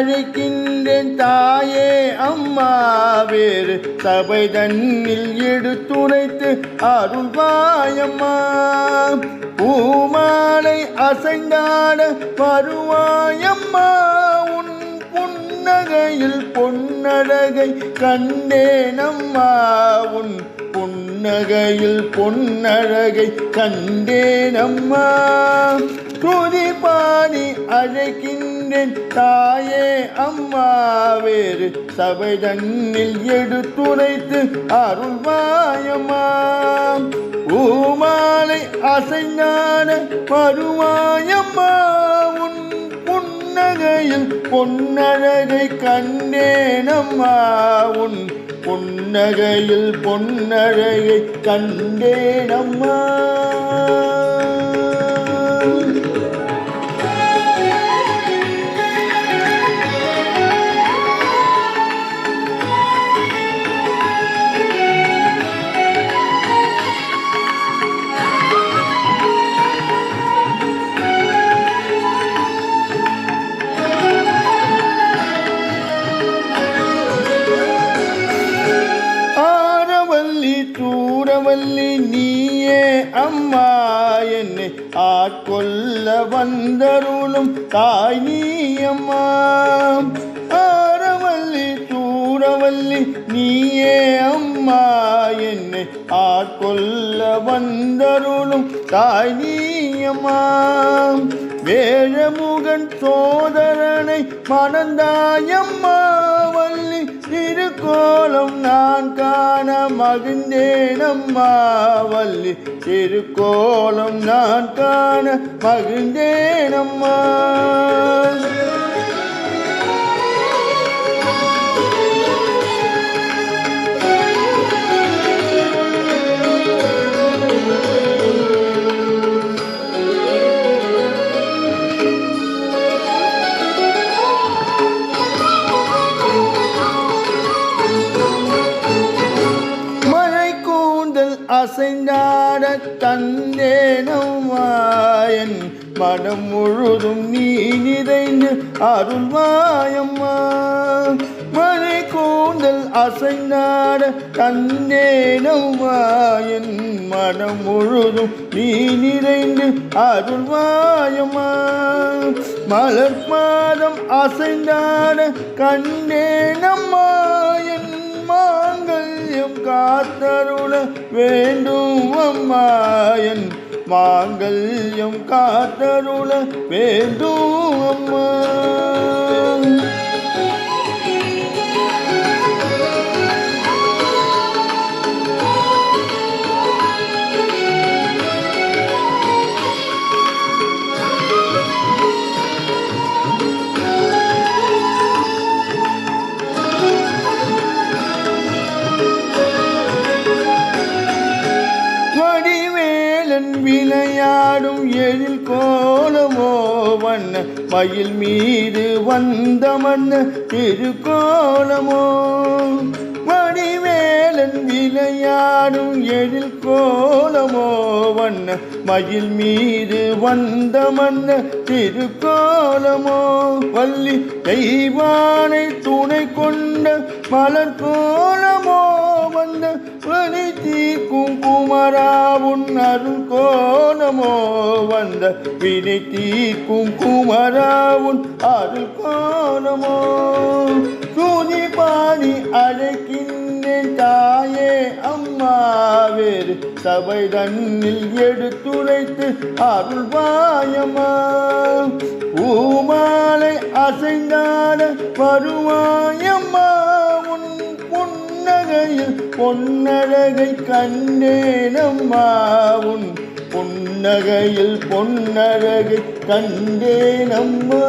அழைக்கின்றேன் தாயே அம்மா வேறு சபை தன்னில் எடுத்துரைத்து அருள்வாயம்மா. பூமாலை அசைந்தாட வருவாயம்மா. உன் புன்னகையில் பொன்னழகை கண்டேனம்மா. உன் புன்னகையில் பொன்னழகை கண்டேனம்மா. துதி பாடி அழைக்கின்றேன் தாயே அம்மா வேறு சபை தன்னில் எடுத்துரைத்து அருள்வாயம்மா. பூமாலை அசைந்தாட வருவாயம்மா. உன் புன்னகையில் பொன்னழகை கண்டேனம்மா. உன் புன்னகையில் பொன்னழகை கண்டேனம்மா. சூரவல்லி நீயே அம்மா என்னை ஆட்கொள்ள வந்தருளும் தாய் நீ அம்மா. ஆரவல்லி சூரவல்லி நீயே அம்மா என்னை ஆட்கொள்ள வந்தருளும் தாய் நீ அம்மா. வேழமுகன் சோதரனை மணந்தாயம்மா. வள்ளி திருக்கோலம் நான் காண மகிழ்ந்தேனம்மா. வள்ளி திருக்கோலம் நான் காண மகிழ்ந்தேனம்மா. அசைந்தாட தந்தேனம்மா. என் மனம் முழுதும் நீ நிறைந்து அருள்வாயம்மா. மழை கூந்தல் அசைந்தாட தந்தேனம்மா. என் மனம் முழுதும் நீ நிறைந்து அருள்வாயம்மா. மலர் மாதம் அசைந்தாட கண்டேனம்மா. என் மாங்கல்யம் காத்தருள வேண்டும் அம்மா. என் மாங்கல்யம் காத்தருள வேண்டும் அம்மா. விளையாடும் எழில் கோலமோ வண்ண மயில் மீது வந்த மன்ன திருக்கோலமோ. வடிவேலன் விளையாடும் எழில் கோலமோ வண்ண மயில் மீது வந்த மன்ன திருக்கோலமோ. வள்ளி தெய்வானை துணை கொண்ட மலர் கோலமோ. வந்த வழி தீர்க்கும் குமராவுன் அருள் கோலமோ. வந்த வினை தீர்க்கும் குமராவுன் அருள் கோலமோ. துதி பாடி அழைக்கின்றேன் தாயே அம்மா வேறு சபை தன்னில் எடுத்துரைத்து அருள்வாயம்மா. பூமாலை அசைந்தாட வருவாயம்மா. உன் புன்னகையில் பொன்னழகை கண்டேனம்மா. உன் புன்னகையில் பொன்னழகை கண்டேனம்மா.